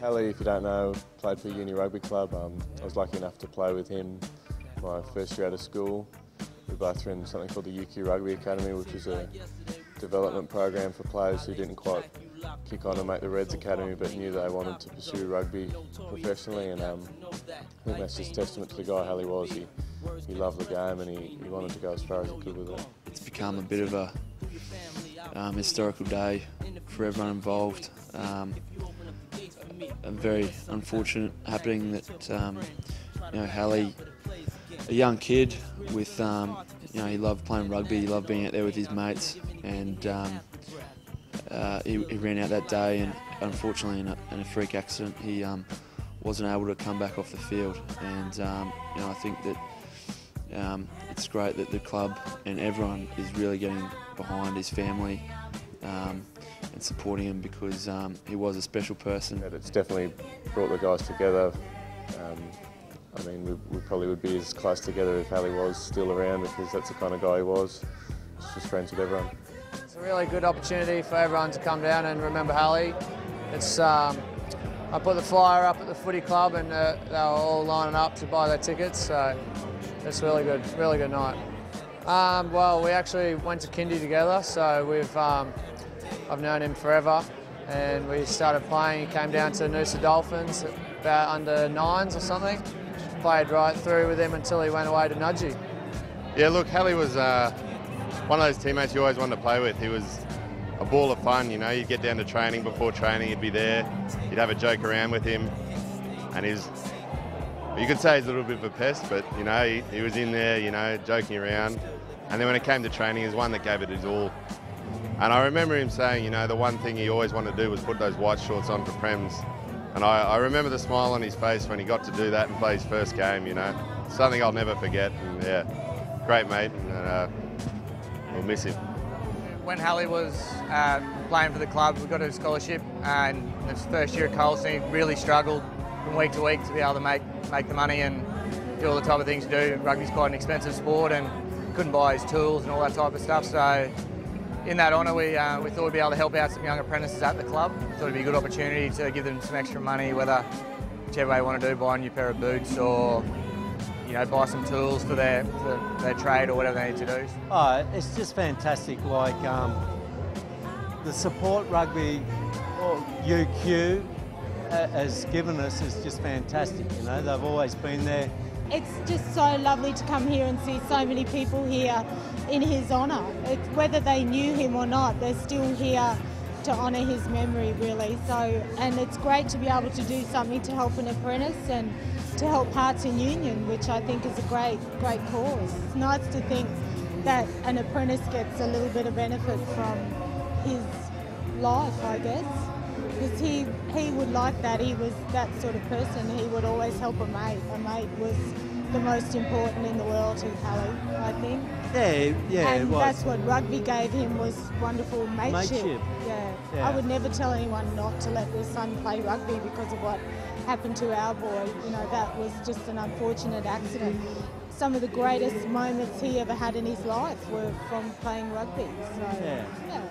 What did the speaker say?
Halley, if you don't know, played for Uni Rugby Club. I was lucky enough to play with him my first year out of school. We both ran something called the Yoku Rugby Academy, which is a development program for players who didn't quite kick on and make the Reds Academy but knew they wanted to pursue rugby professionally, and I think that's just testament to the guy Halley was. He loved the game and he wanted to go as far as he could with it. It's become a bit of a historical day for everyone involved. A very unfortunate happening that Halley, a young kid with he loved playing rugby, he loved being out there with his mates, and he ran out that day, and unfortunately in a freak accident he wasn't able to come back off the field. And I think that it's great that the club and everyone is really getting behind his family and supporting him, because he was a special person. It's definitely brought the guys together. I mean, we probably would be as close together if Halley was still around, because that's the kind of guy he was. Just friends with everyone. It's a really good opportunity for everyone to come down and remember Halley. It's I put the flyer up at the footy club, and they were all lining up to buy their tickets, so it's really good night. Well, we actually went to kindy together, so I've known him forever, and we started playing. He came down to Noosa Dolphins about under 9s or something. Played right through with him until he went away to Nudgee. Yeah, look, Halley was one of those teammates you always wanted to play with. He was a ball of fun, you'd get down to training, before training he'd be there, you'd have a joke around with him, and you could say he's a little bit of a pest, but he was in there, joking around. And then when it came to training, he was one that gave it his all. And I remember him saying, the one thing he always wanted to do was put those white shorts on for Prems. And I remember the smile on his face when he got to do that and play his first game, Something I'll never forget. And yeah, great mate, and we'll miss him. When Halley was playing for the club, we got a scholarship, and his first year at Colston, he really struggled from week to week to be able to make the money and do all the type of things to do. Rugby's quite an expensive sport, and couldn't buy his tools and all that type of stuff. So in that honour, we thought we'd be able to help out some young apprentices at the club. Thought it'd be a good opportunity to give them some extra money, whichever way you want to do, buy a new pair of boots or buy some tools for their trade or whatever they need to do. Oh, it's just fantastic. Like the support rugby or UQ has given us is just fantastic. They've always been there. It's just so lovely to come here and see so many people here in his honour. Whether they knew him or not, they're still here to honour his memory, really. And it's great to be able to do something to help an apprentice and to help Hearts in Union, which I think is a great cause. It's nice to think that an apprentice gets a little bit of benefit from his life, I guess. Because he would like that. He was that sort of person. He would always help a mate. A mate was the most important in the world to Halley, I think. Yeah, and it was. That's what rugby gave him, was wonderful mateship. Yeah. I would never tell anyone not to let their son play rugby because of what happened to our boy. That was just an unfortunate accident. Some of the greatest moments he ever had in his life were from playing rugby. So, yeah.